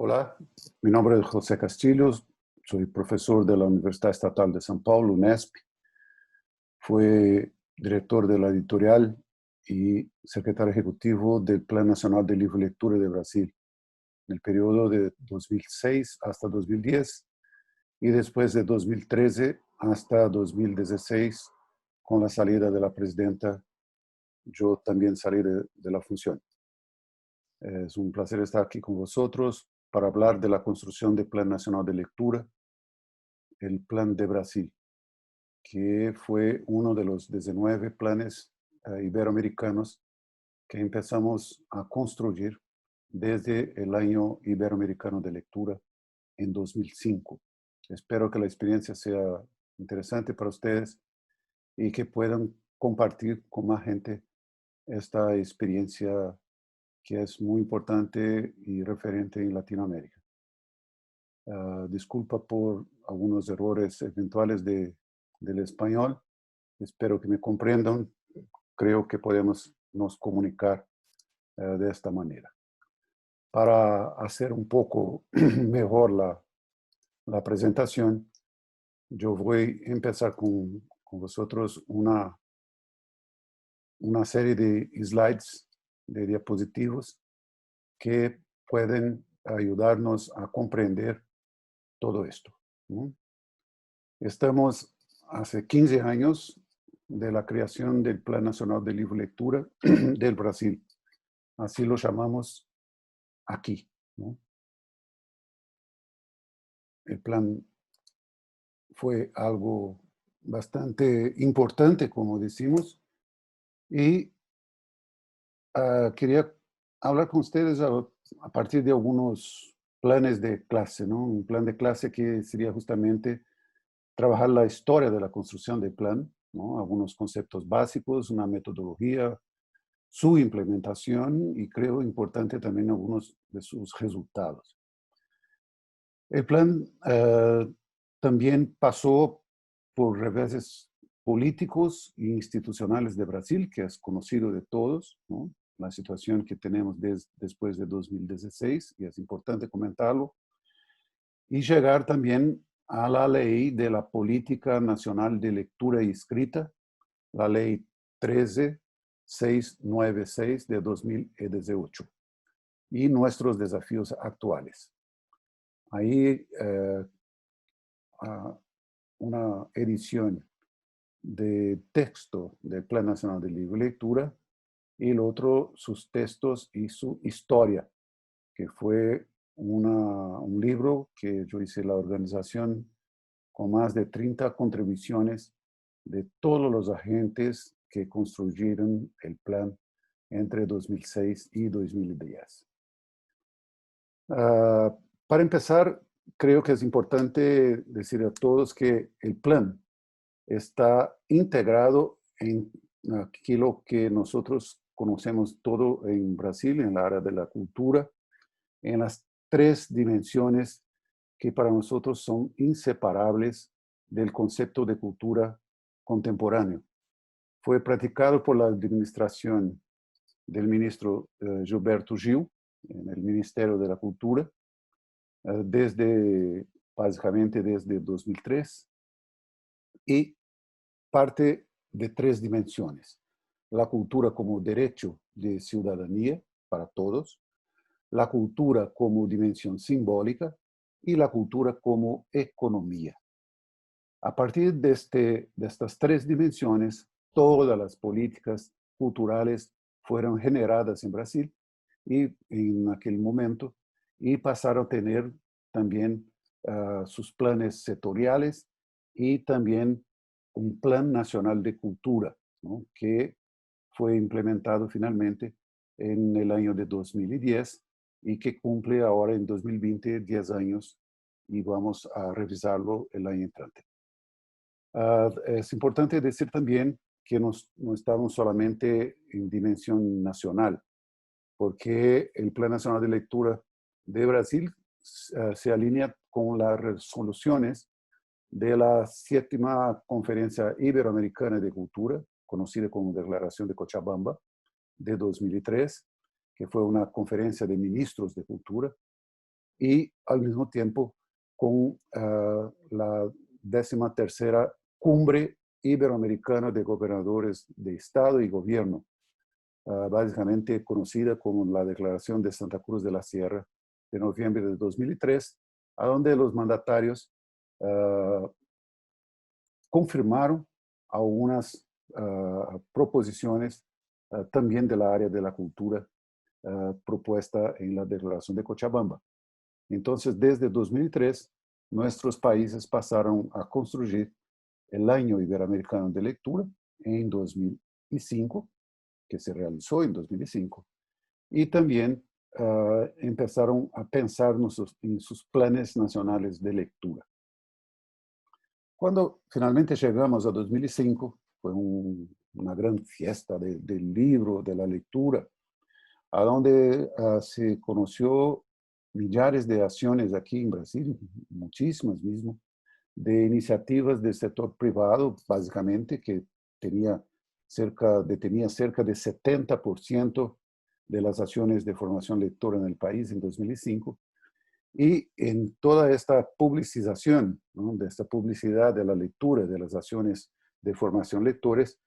Hola, mi nombre es José Castillos, soy profesor de la Universidad Estatal de São Paulo, UNESP. Fui director de la editorial y secretario ejecutivo del Plan Nacional de Libro y Lectura de Brasil, en el periodo de 2006 hasta 2010 y después de 2013 hasta 2016, con la salida de la presidenta, yo también salí de la función. Es un placer estar aquí con vosotros para hablar de la construcción del Plan Nacional de Lectura, el Plan de Brasil, que fue uno de los 19 planes iberoamericanos que empezamos a construir desde el año iberoamericano de lectura en 2005. Espero que la experiencia sea interesante para ustedes y que puedan compartir con más gente esta experiencia que es muy importante y referente en Latinoamérica. Disculpa por algunos errores eventuales del español. Espero que me comprendan. Creo que podemos nos comunicar de esta manera. Para hacer un poco mejor la presentación, yo voy a empezar con vosotros una serie de slides, de diapositivos, que pueden ayudarnos a comprender todo esto, ¿no? Estamos hace 15 años de la creación del Plan Nacional de Libro y Lectura del Brasil. Así lo llamamos aquí, ¿no? El plan fue algo bastante importante, como decimos, y quería hablar con ustedes a partir de algunos planes de clase, ¿no? Un plan de clase que sería justamente trabajar la historia de la construcción del plan, ¿no? Algunos conceptos básicos, una metodología, su implementación y creo importante también algunos de sus resultados. El plan también pasó por reveses políticos e institucionales de Brasil, que es conocido de todos, ¿no? La situación que tenemos después de 2016, y es importante comentarlo, y llegar también a la ley de la Política Nacional de Lectura y Escrita, la ley 13696 de 2018, y nuestros desafíos actuales. Ahí una edición de texto del Plan Nacional de Libro y Lectura, y el otro sus textos y su historia, que fue un libro que yo hice la organización con más de 30 contribuciones de todos los agentes que construyeron el plan entre 2006 y 2010. Para empezar, creo que es importante decir a todos que el plan está integrado en aquello que nosotros conocemos todo en Brasil, en la área de la cultura, en las tres dimensiones que para nosotros son inseparables del concepto de cultura contemporáneo. Fue practicado por la administración del ministro Gilberto Gil, en el Ministerio de la Cultura, básicamente desde 2003, y parte de tres dimensiones: la cultura como derecho de ciudadanía para todos, la cultura como dimensión simbólica y la cultura como economía. A partir de estas tres dimensiones, todas las políticas culturales fueron generadas en Brasil y en aquel momento, y pasaron a tener también sus planes sectoriales y también un plan nacional de cultura, ¿no? Que fue implementado finalmente en el año de 2010 y que cumple ahora en 2020 10 años, y vamos a revisarlo el año entrante. Es importante decir también que no estamos solamente en dimensión nacional, porque el Plan Nacional de Lectura de Brasil se alinea con las resoluciones de la 7ª Conferencia Iberoamericana de Cultura, conocida como Declaración de Cochabamba, de 2003, que fue una conferencia de ministros de cultura, y al mismo tiempo con la 13ª Cumbre Iberoamericana de Gobernadores de Estado y Gobierno, básicamente conocida como la Declaración de Santa Cruz de la Sierra de noviembre de 2003, a donde los mandatarios confirmaron algunas proposiciones también de la área de la cultura propuesta en la Declaración de Cochabamba. Entonces, desde 2003, nuestros países pasaron a construir el Año Iberoamericano de Lectura en 2005, que se realizó en 2005, y también empezaron a pensar en sus planes nacionales de lectura. Cuando finalmente llegamos a 2005, fue una gran fiesta del libro, de la lectura, a donde se conoció millares de acciones aquí en Brasil, muchísimas mismo, de iniciativas del sector privado, básicamente, que detenía cerca de 70% de las acciones de formación lectora en el país en 2005. Y en toda esta publicización, ¿no?, de esta publicidad de la lectura, de las acciones de formación lectores,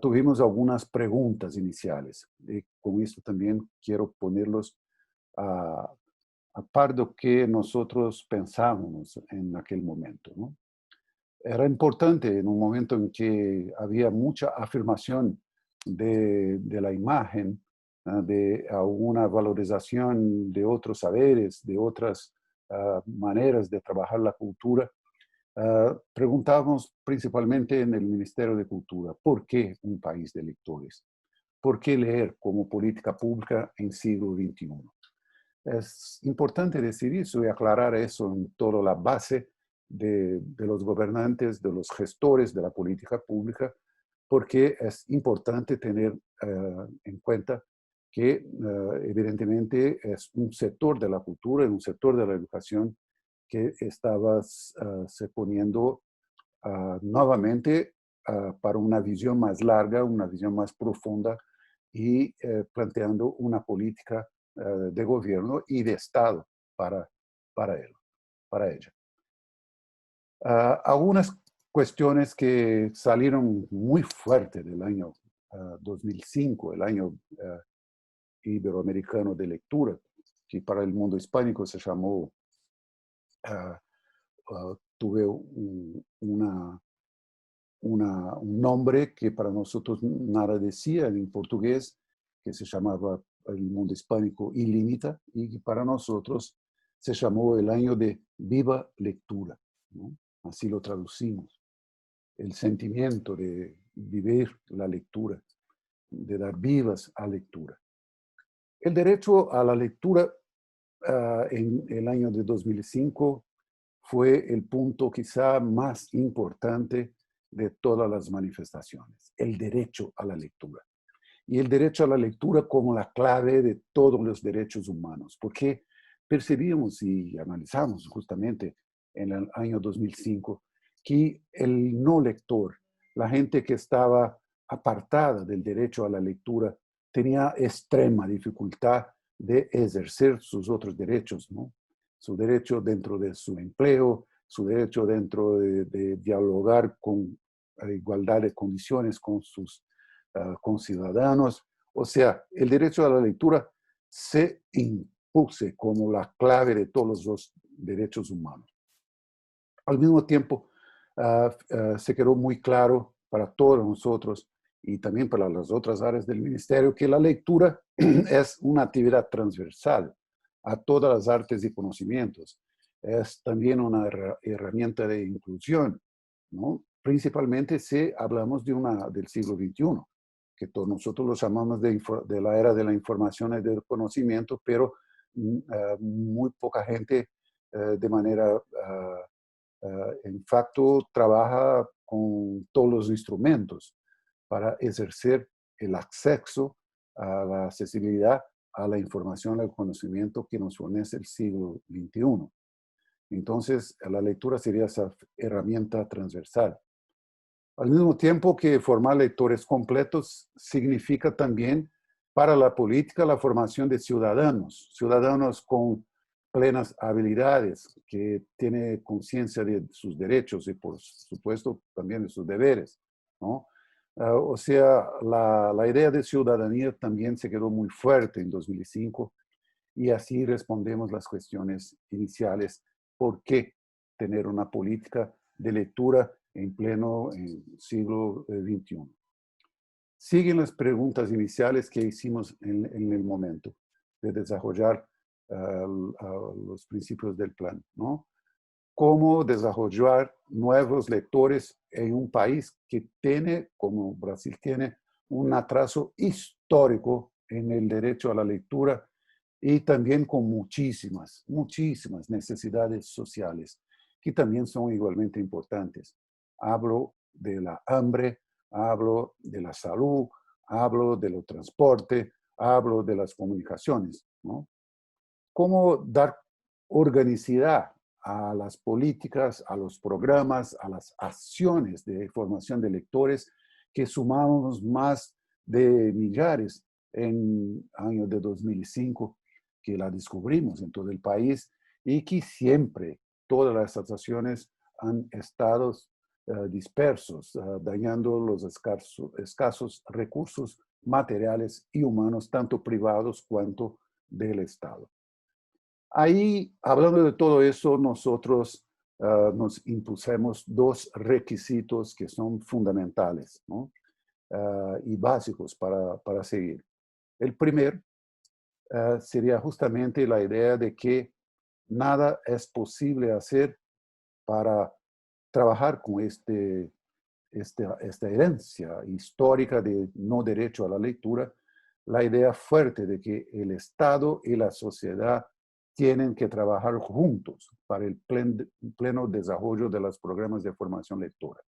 tuvimos algunas preguntas iniciales. Y con esto también quiero ponerlos a par de lo que nosotros pensábamos en aquel momento, ¿no? Era importante en un momento en que había mucha afirmación de la imagen, de alguna valorización de otros saberes, de otras maneras de trabajar la cultura. Preguntábamos principalmente en el Ministerio de Cultura, ¿por qué un país de lectores? ¿Por qué leer como política pública en siglo XXI? Es importante decir eso y aclarar eso en toda la base de los gobernantes, de los gestores de la política pública, porque es importante tener en cuenta que evidentemente es un sector de la cultura, un sector de la educación que estaba se poniendo nuevamente para una visión más larga, una visión más profunda y planteando una política de gobierno y de Estado para, para, él, para ella. Algunas cuestiones que salieron muy fuerte del año 2005, el año iberoamericano de lectura, que para el mundo hispánico se llamó, tuve un nombre que para nosotros nada decía en portugués, que se llamaba el mundo hispánico Ilímita, y que para nosotros se llamó el año de viva lectura, ¿no? Así lo traducimos. El sentimiento de vivir la lectura, de dar vivas a lectura. El derecho a la lectura en el año de 2005 fue el punto quizá más importante de todas las manifestaciones, el derecho a la lectura. Y el derecho a la lectura como la clave de todos los derechos humanos, porque percibimos y analizamos justamente en el año 2005 que el no lector, la gente que estaba apartada del derecho a la lectura, tenía extrema dificultad de ejercer sus otros derechos, ¿no? Su derecho dentro de su empleo, su derecho dentro de dialogar con igualdad de condiciones con sus conciudadanos. O sea, el derecho a la lectura se impuse como la clave de todos los derechos humanos. Al mismo tiempo, se quedó muy claro para todos nosotros y también para las otras áreas del ministerio que la lectura es una actividad transversal a todas las artes y conocimientos. Es también una herramienta de inclusión, ¿no? Principalmente si hablamos del siglo XXI, que todos nosotros lo llamamos de la era de la información y del conocimiento, pero muy poca gente de manera, en facto, trabaja con todos los instrumentos para ejercer el acceso a la accesibilidad a la información, al conocimiento que nos fornece el siglo XXI. Entonces, la lectura sería esa herramienta transversal. Al mismo tiempo que formar lectores completos significa también para la política la formación de ciudadanos, ciudadanos con plenas habilidades, que tiene conciencia de sus derechos y por supuesto también de sus deberes, ¿no? O sea, la idea de ciudadanía también se quedó muy fuerte en 2005 y así respondemos las cuestiones iniciales. ¿Por qué tener una política de lectura en pleno siglo XXI? Siguen las preguntas iniciales que hicimos en el momento de desarrollar los principios del plan, ¿no? ¿Cómo desarrollar nuevos lectores en un país que tiene, como Brasil tiene, un atraso histórico en el derecho a la lectura y también con muchísimas necesidades sociales que también son igualmente importantes? Hablo de la hambre, hablo de la salud, hablo de los transporte, hablo de las comunicaciones, ¿no? ¿Cómo dar organicidad a las políticas, a los programas, a las acciones de formación de lectores que sumamos más de millares en año de 2005, que la descubrimos en todo el país y que siempre todas las acciones han estado dispersos, dañando los escasos recursos materiales y humanos, tanto privados cuanto del Estado. Ahí, hablando de todo eso, nosotros nos impusimos dos requisitos que son fundamentales, ¿no? Y básicos para seguir. El primer sería justamente la idea de que nada es posible hacer para trabajar con esta herencia histórica de no derecho a la lectura, la idea fuerte de que el Estado y la sociedad tienen que trabajar juntos para el pleno desarrollo de los programas de formación lectora.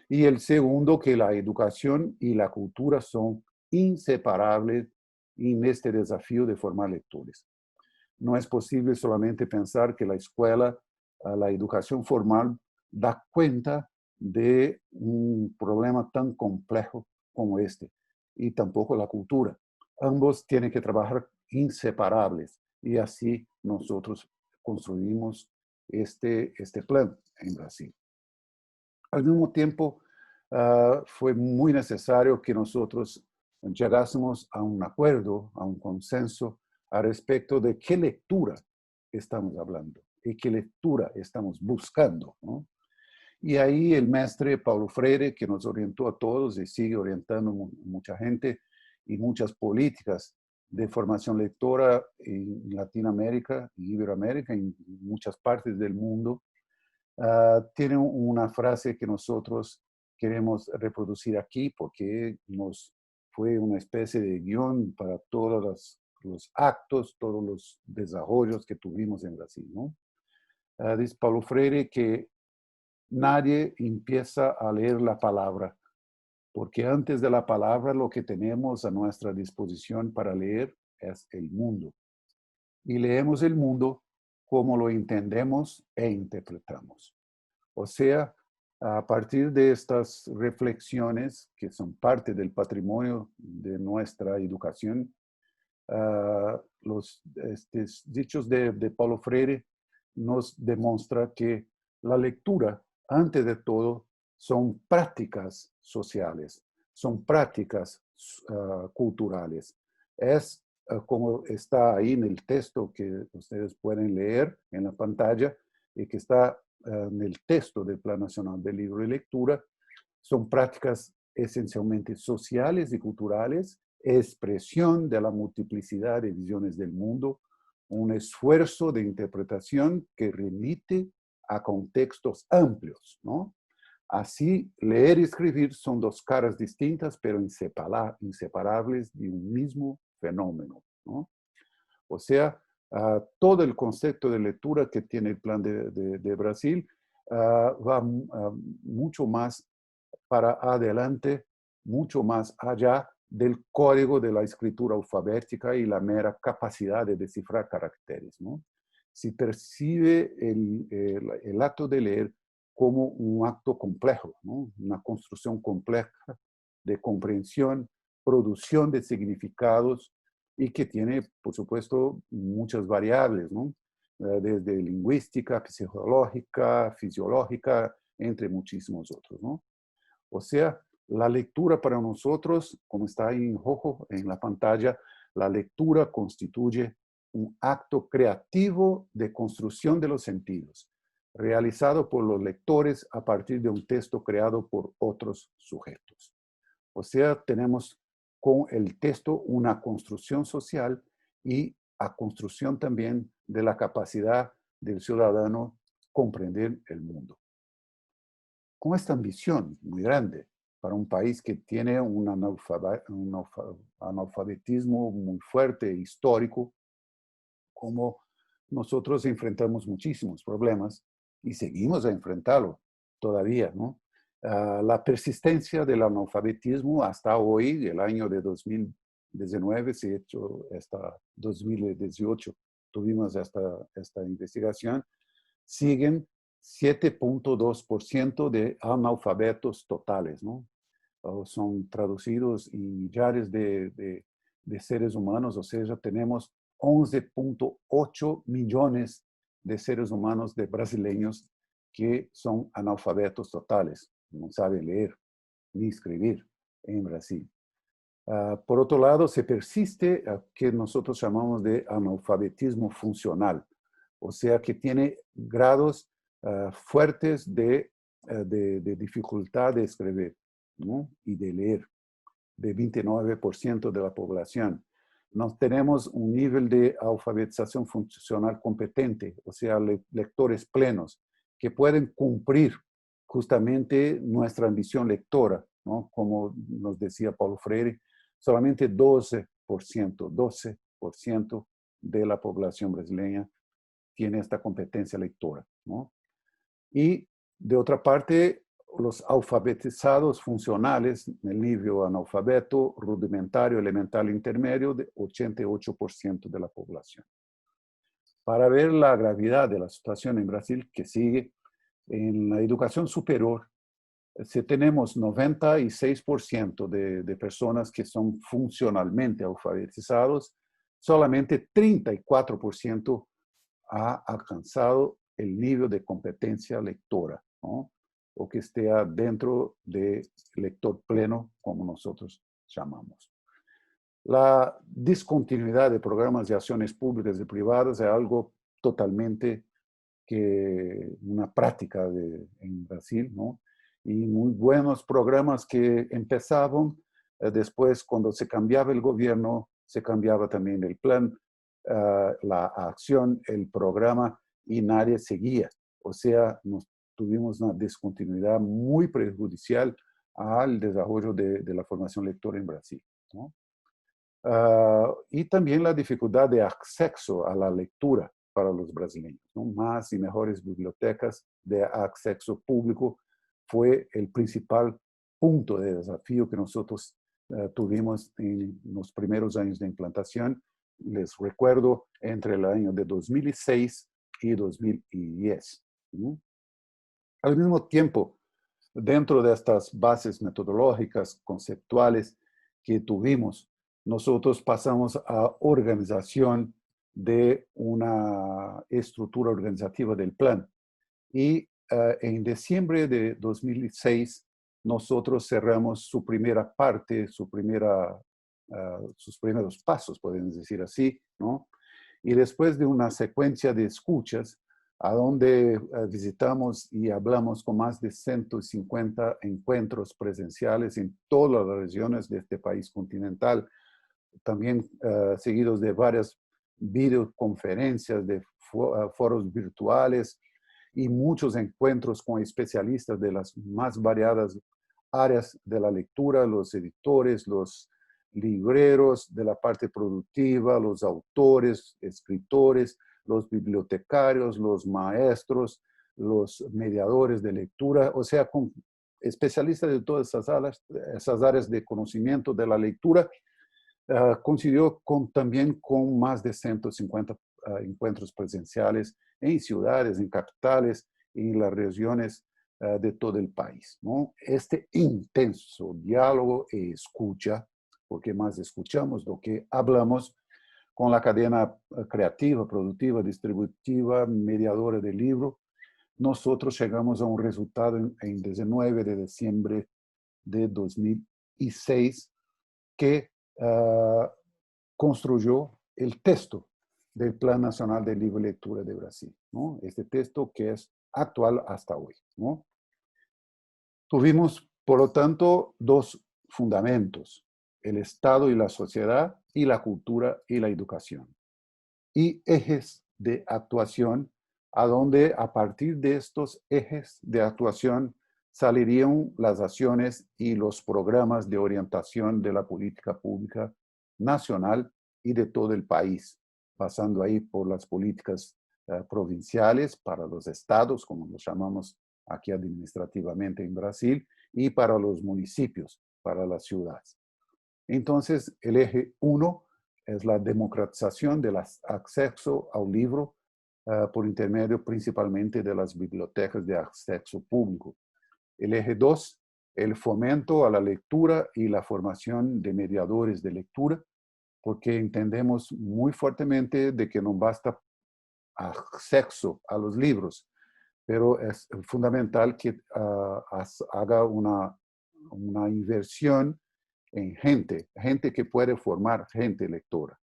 Y el segundo, que la educación y la cultura son inseparables en este desafío de formar lectores. No es posible solamente pensar que la escuela, la educación formal, da cuenta de un problema tan complejo como este, y tampoco la cultura. Ambos tienen que trabajar inseparables y así nosotros construimos este plan en Brasil. Al mismo tiempo, fue muy necesario que nosotros llegásemos a un acuerdo, a un consenso al respecto de qué lectura estamos hablando y qué lectura estamos buscando, ¿no? Y ahí el maestre Paulo Freire, que nos orientó a todos y sigue orientando mucha gente y muchas políticas de formación lectora en Latinoamérica, en Iberoamérica, en muchas partes del mundo, tiene una frase que nosotros queremos reproducir aquí porque nos fue una especie de guión para todos los actos, todos los desarrollos que tuvimos en Brasil, ¿no? Dice Paulo Freire que nadie empieza a leer la palabra, porque antes de la palabra lo que tenemos a nuestra disposición para leer es el mundo. Y leemos el mundo como lo entendemos e interpretamos. O sea, a partir de estas reflexiones que son parte del patrimonio de nuestra educación, los dichos de Paulo Freire nos demuestra que la lectura, antes de todo, son prácticas sociales, son prácticas culturales. Es como está ahí en el texto que ustedes pueden leer en la pantalla y que está en el texto del Plan Nacional del Libro y Lectura, son prácticas esencialmente sociales y culturales, expresión de la multiplicidad de visiones del mundo, un esfuerzo de interpretación que remite a contextos amplios, ¿no? Así, leer y escribir son dos caras distintas, pero inseparables de un mismo fenómeno, ¿no? O sea, todo el concepto de lectura que tiene el Plan de Brasil va mucho más para adelante, mucho más allá del código de la escritura alfabética y la mera capacidad de descifrar caracteres, ¿no? Se percibe el acto de leer como un acto complejo, ¿no? Una construcción compleja de comprensión, producción de significados y que tiene, por supuesto, muchas variables, ¿no? desde lingüística, psicológica, fisiológica, entre muchísimos otros, ¿no? O sea, la lectura para nosotros, como está ahí en rojo en la pantalla, la lectura constituye un acto creativo de construcción de los sentidos, realizado por los lectores a partir de un texto creado por otros sujetos. O sea, tenemos con el texto una construcción social y a construcción también de la capacidad del ciudadano comprender el mundo. Con esta ambición muy grande para un país que tiene un analfabetismo muy fuerte, histórico, como nosotros enfrentamos muchísimos problemas y seguimos a enfrentarlo todavía, ¿no? La persistencia del analfabetismo hasta hoy, el año de 2019, se ha hecho hasta 2018, tuvimos esta investigación, siguen 7.2% de analfabetos totales, ¿no? Son traducidos en millares de seres humanos, o sea, tenemos 11.8 millones de seres humanos, de brasileños, que son analfabetos totales, no saben leer ni escribir en Brasil. Por otro lado, se persiste a que nosotros llamamos de analfabetismo funcional, o sea, que tiene grados fuertes de dificultad de escribir, ¿no? Y de leer, de 29% de la población. Nos tenemos un nivel de alfabetización funcional competente, o sea, lectores plenos, que pueden cumplir justamente nuestra ambición lectora, ¿no? Como nos decía Paulo Freire, solamente 12% de la población brasileña tiene esta competencia lectora, ¿no? Y de otra parte, los alfabetizados funcionales, en el nivel analfabeto, rudimentario, elemental, intermedio, de 88% de la población. Para ver la gravedad de la situación en Brasil, que sigue, en la educación superior, si tenemos 96% de personas que son funcionalmente alfabetizados, solamente 34% ha alcanzado el nivel de competencia lectora, ¿no? O que esté dentro de lector pleno, como nosotros llamamos. La discontinuidad de programas de acciones públicas y privadas es algo totalmente que una práctica en Brasil, ¿no? Y muy buenos programas que empezaban, después cuando se cambiaba el gobierno, se cambiaba también el plan, la acción, el programa, y nadie seguía. O sea, tuvimos una discontinuidad muy perjudicial al desarrollo de la formación lectora en Brasil, ¿no? Y también la dificultad de acceso a la lectura para los brasileños, ¿no? Más y mejores bibliotecas de acceso público fue el principal punto de desafío que nosotros tuvimos en los primeros años de implantación. Les recuerdo, entre el año de 2006 y 2010. ¿No? Al mismo tiempo, dentro de estas bases metodológicas, conceptuales que tuvimos, nosotros pasamos a organización de una estructura organizativa del plan. Y en diciembre de 2006, nosotros cerramos su primera parte, sus primeros pasos, podemos decir así, ¿no? Y después de una secuencia de escuchas, a donde visitamos y hablamos con más de 150 encuentros presenciales en todas las regiones de este país continental, también seguidos de varias videoconferencias, de foros virtuales y muchos encuentros con especialistas de las más variadas áreas de la lectura, los editores, los libreros de la parte productiva, los autores, escritores, los bibliotecarios, los maestros, los mediadores de lectura, o sea, con especialistas de todas esas áreas de conocimiento de la lectura. Coincidió también con más de 150 encuentros presenciales en ciudades, en capitales, en las regiones de todo el país, ¿no? Este intenso diálogo e escucha, porque más escuchamos lo que hablamos, con la cadena creativa, productiva, distributiva, mediadora del libro, nosotros llegamos a un resultado en 19 de diciembre de 2006 que construyó el texto del Plan Nacional de Libro y Lectura de Brasil, ¿no? Este texto que es actual hasta hoy, ¿no? Tuvimos, por lo tanto, dos fundamentos: el Estado y la sociedad, y la cultura y la educación. Y ejes de actuación, a donde a partir de estos ejes de actuación salirían las acciones y los programas de orientación de la política pública nacional y de todo el país, pasando ahí por las políticas provinciales para los estados, como los llamamos aquí administrativamente en Brasil, y para los municipios, para las ciudades. Entonces, el eje 1 es la democratización del acceso al libro por intermedio principalmente de las bibliotecas de acceso público. El eje 2, el fomento a la lectura y la formación de mediadores de lectura, porque entendemos muy fuertemente de que no basta acceso a los libros, pero es fundamental que haga una inversión en gente que puede formar gente lectora.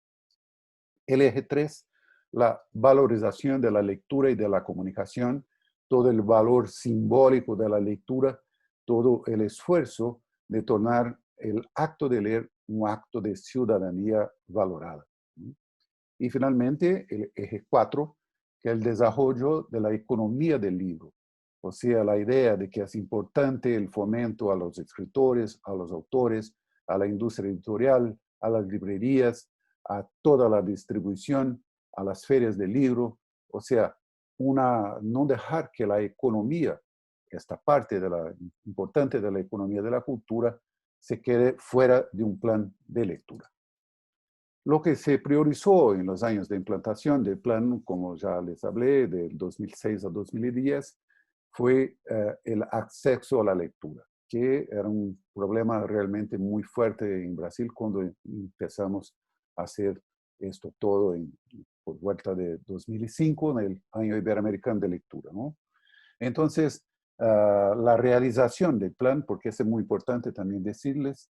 El eje 3, la valorización de la lectura y de la comunicación, todo el valor simbólico de la lectura, todo el esfuerzo de tornar el acto de leer un acto de ciudadanía valorada. Y finalmente, el eje 4, que es el desarrollo de la economía del libro. O sea, la idea de que es importante el fomento a los escritores, a los autores, a la industria editorial, a las librerías, a toda la distribución, a las ferias del libro. O sea, no dejar que la economía, esta parte importante de la economía de la cultura, se quede fuera de un plan de lectura. Lo que se priorizó en los años de implantación del plan, como ya les hablé, del 2006 a 2010, fue el acceso a la lectura, que era un problema realmente muy fuerte en Brasil cuando empezamos a hacer esto todo por vuelta de 2005, en el Año Iberoamericano de Lectura, ¿no? Entonces, la realización del plan, porque es muy importante también decirles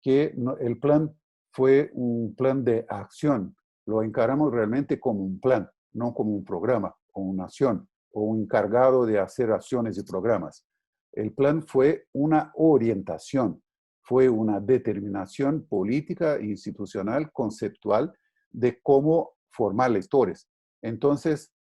que el plan fue un plan de acción. Lo encaramos realmente como un plan, no como un programa o una acción o un encargado de hacer acciones y programas. El plan fue una orientación, fue una determinación política, institucional, conceptual de cómo formar lectores. Entonces,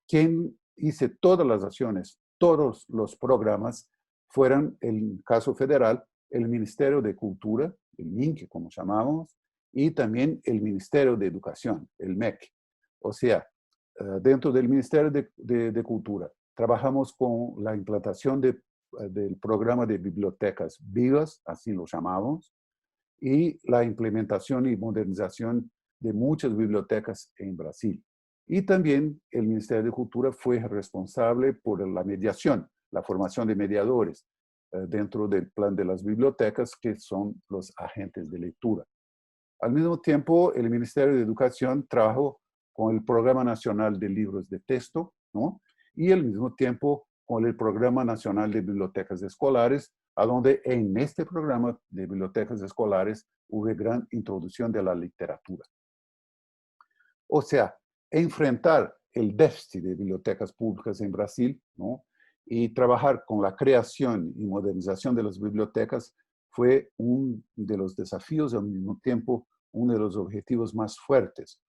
quien hice todas las acciones, todos los programas, fueron, en el caso federal, el Ministerio de Cultura, el MINC, como llamamos, y también el Ministerio de Educación, el MEC. O sea, dentro del Ministerio de Cultura, trabajamos con la implantación del programa de bibliotecas vivas, así lo llamamos, y la implementación y modernización de muchas bibliotecas en Brasil. Y también el Ministerio de Cultura fue responsable por la mediación, la formación de mediadores dentro del plan de las bibliotecas, que son los agentes de lectura. Al mismo tiempo, el Ministerio de Educación trabajó con el Programa Nacional de Libros de Texto, ¿no? Y al mismo tiempo con el Programa Nacional de Bibliotecas Escolares, a donde en este programa de bibliotecas escolares hubo gran introducción de la literatura. O sea, enfrentar el déficit de bibliotecas públicas en Brasil, ¿no? Y trabajar con la creación y modernización de las bibliotecas fue uno de los desafíos y al mismo tiempo uno de los objetivos más fuertes.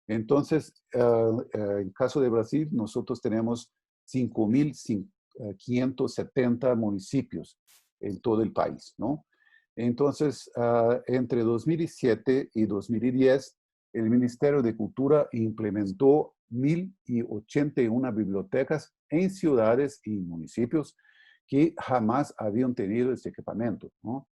Entonces, en caso de Brasil, nosotros tenemos 5.570 municipios en todo el país, ¿no? Entonces, entre 2007 y 2010, el Ministerio de Cultura implementó 1.081 bibliotecas en ciudades y municipios que jamás habían tenido este equipamiento, ¿no?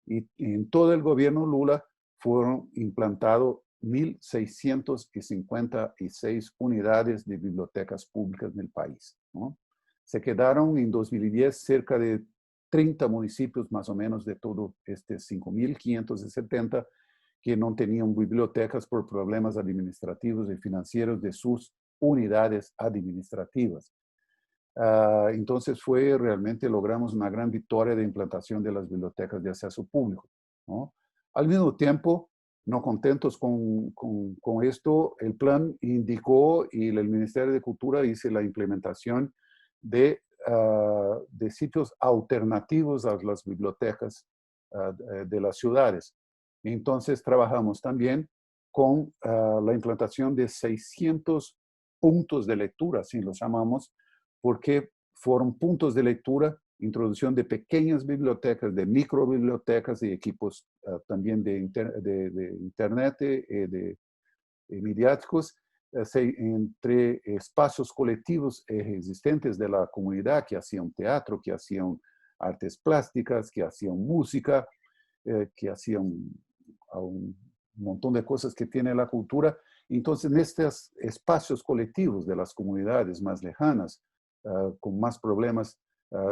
Y en todo el gobierno Lula fueron implantados 1.656 unidades de bibliotecas públicas en el país, ¿no? Se quedaron en 2010 cerca de 30 municipios más o menos de todo este 5.570 que no tenían bibliotecas por problemas administrativos y financieros de sus unidades administrativas. Entonces realmente logramos una gran victoria de implantación de las bibliotecas de acceso público, ¿no? Al mismo tiempo, no contentos con esto, el plan indicó y el Ministerio de Cultura hizo la implementación de sitios alternativos a las bibliotecas de las ciudades. Entonces trabajamos también con la implantación de 600 puntos de lectura, así los llamamos, porque fueron puntos de lectura, introducción de pequeñas bibliotecas, de microbibliotecas y equipos también de internet, de mediáticos, entre espacios colectivos existentes de la comunidad que hacían teatro, que hacían artes plásticas, que hacían música, que hacían un montón de cosas que tiene la cultura. Entonces, en estos espacios colectivos de las comunidades más lejanas, con más problemas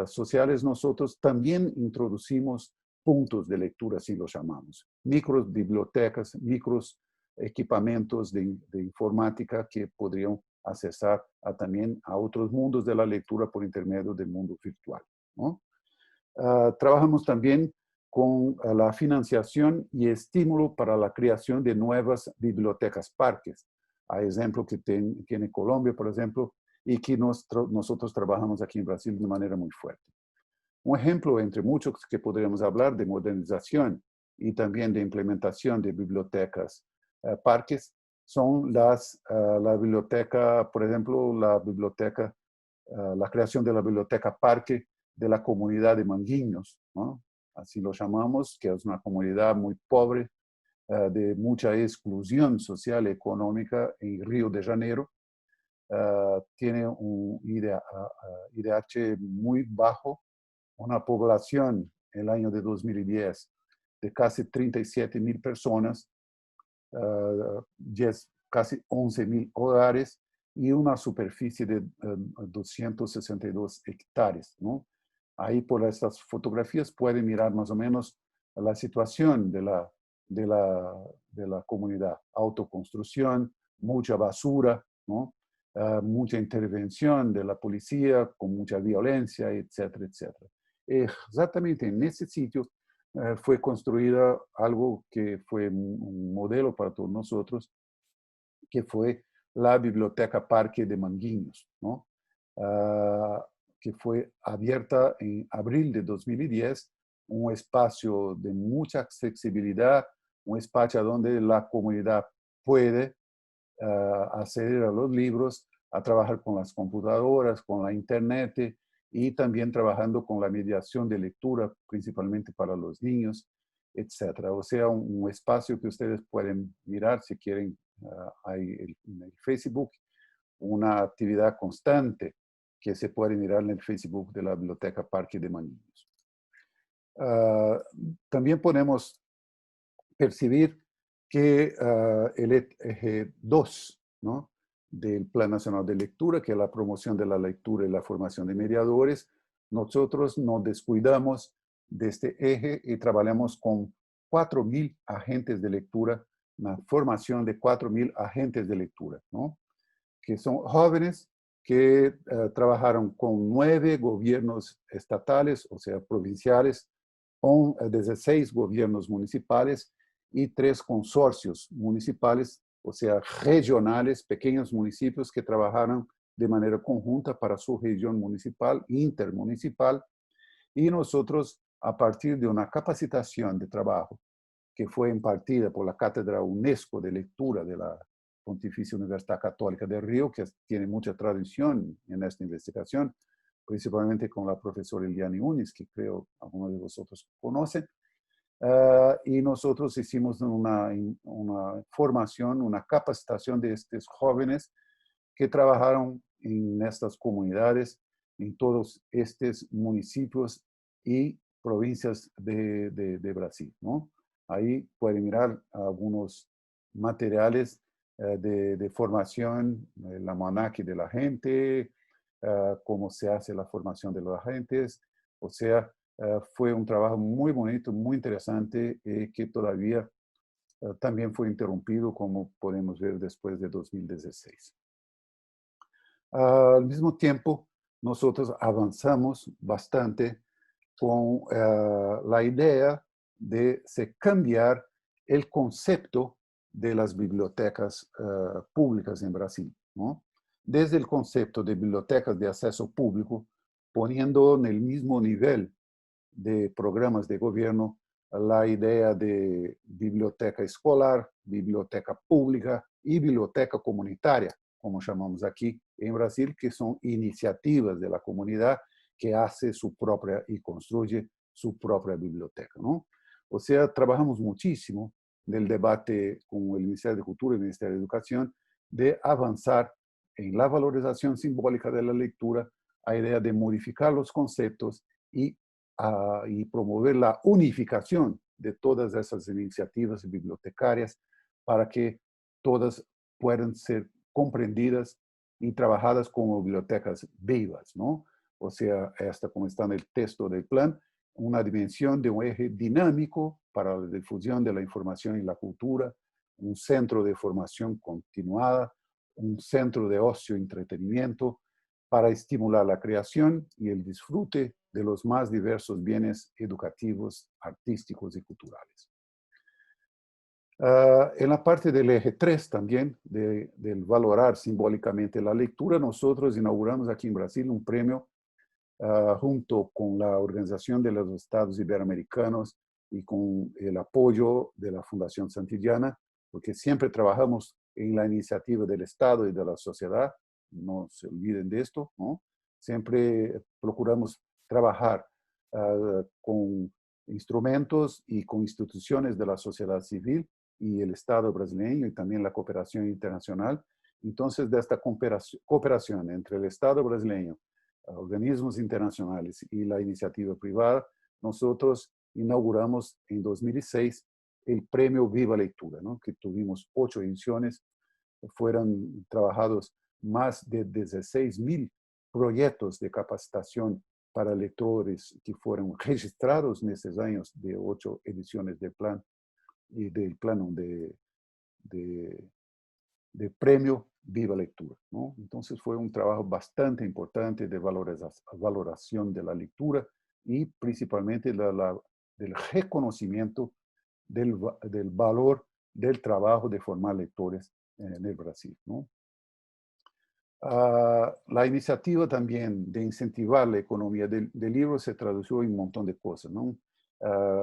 sociales, nosotros también introducimos puntos de lectura, así los llamamos. Micros bibliotecas, micros equipamientos de informática que podrían accesar también a otros mundos de la lectura por intermedio del mundo virtual, ¿no? Trabajamos también con la financiación y estímulo para la creación de nuevas bibliotecas parques. Hay ejemplo que tiene Colombia, por ejemplo, y que nosotros trabajamos aquí en Brasil de manera muy fuerte. Un ejemplo entre muchos que podríamos hablar de modernización y también de implementación de bibliotecas parques son la biblioteca, por ejemplo, la creación de la biblioteca parque de la comunidad de Manguinhos, ¿no? Así lo llamamos, que es una comunidad muy pobre, de mucha exclusión social y económica en Río de Janeiro. Tiene un IDH muy bajo, una población en el año de 2010 de casi 37.000 personas, casi 11.000 hogares y una superficie de 262 hectáreas, ¿no? Ahí por estas fotografías pueden mirar más o menos la situación de la comunidad. Autoconstrucción, mucha basura, ¿no? Mucha intervención de la policía con mucha violencia, etcétera, etcétera. Exactamente en ese sitio fue construida algo que fue un modelo para todos nosotros, que fue la Biblioteca Parque de Manguinhos, ¿no? Que fue abierta en abril de 2010, un espacio de mucha accesibilidad, un espacio donde la comunidad puede acceder a los libros, a trabajar con las computadoras, con la internet y también trabajando con la mediación de lectura, principalmente para los niños, etcétera. O sea, un espacio que ustedes pueden mirar si quieren. Hay en el Facebook una actividad constante que se puede mirar en el Facebook de la Biblioteca Parque de Manguinhos. También podemos percibir que el eje 2, ¿no?, del Plan Nacional de Lectura, que es la promoción de la lectura y la formación de mediadores, nosotros nos descuidamos de este eje y trabajamos con 4.000 agentes de lectura, una formación de 4.000 agentes de lectura, ¿no?, que son jóvenes que trabajaron con 9 gobiernos estatales, o sea, provinciales, con 16 gobiernos municipales y 3 consorcios municipales, o sea, regionales, pequeños municipios que trabajaron de manera conjunta para su región municipal, intermunicipal, y nosotros, a partir de una capacitación de trabajo que fue impartida por la Cátedra UNESCO de Lectura de la Pontificia Universidad Católica del Río, que tiene mucha tradición en esta investigación, principalmente con la profesora Eliane Unis, que creo algunos de vosotros conocen. Y nosotros hicimos una formación, una capacitación de estos jóvenes que trabajaron en estas comunidades, en todos estos municipios y provincias de Brasil, ¿no? Ahí pueden mirar algunos materiales de formación, el almanaque de la gente, cómo se hace la formación de los agentes. O sea, fue un trabajo muy bonito, muy interesante, que todavía también fue interrumpido, como podemos ver, después de 2016. Al mismo tiempo, nosotros avanzamos bastante con la idea de se cambiar el concepto de las bibliotecas públicas en Brasil, ¿no? Desde el concepto de bibliotecas de acceso público, poniendo en el mismo nivel de programas de gobierno la idea de biblioteca escolar, biblioteca pública y biblioteca comunitaria, como llamamos aquí en Brasil, que son iniciativas de la comunidad que hace su propia y construye su propia biblioteca, ¿no? O sea, trabajamos muchísimo del debate con el Ministerio de Cultura y el Ministerio de Educación de avanzar en la valorización simbólica de la lectura, a idea de modificar los conceptos y y promover la unificación de todas esas iniciativas bibliotecarias para que todas puedan ser comprendidas y trabajadas como bibliotecas vivas, ¿no? O sea, hasta como está en el texto del plan, una dimensión de un eje dinámico para la difusión de la información y la cultura, un centro de formación continuada, un centro de ocio y entretenimiento para estimular la creación y el disfrute de los más diversos bienes educativos, artísticos y culturales. En la parte del eje 3 también, del valorar simbólicamente la lectura, nosotros inauguramos aquí en Brasil un premio junto con la Organización de los Estados Iberoamericanos y con el apoyo de la Fundación Santillana, porque siempre trabajamos en la iniciativa del Estado y de la sociedad, no se olviden de esto, ¿no? Siempre procuramos trabajar con instrumentos y con instituciones de la sociedad civil y el Estado brasileño y también la cooperación internacional. Entonces, de esta cooperación entre el Estado brasileño, organismos internacionales y la iniciativa privada, nosotros inauguramos en 2006 el premio Viva Lectura, ¿no? Que tuvimos 8 ediciones, fueron trabajados más de 16.000 proyectos de capacitación para lectores que fueron registrados en estos años de 8 ediciones del plan y del plano de, de premio Viva Lectura, ¿no? Entonces fue un trabajo bastante importante de valoración de la lectura y principalmente del reconocimiento del valor del trabajo de formar lectores en el Brasil, ¿no? La iniciativa también de incentivar la economía del libro se tradujo en un montón de cosas, ¿no?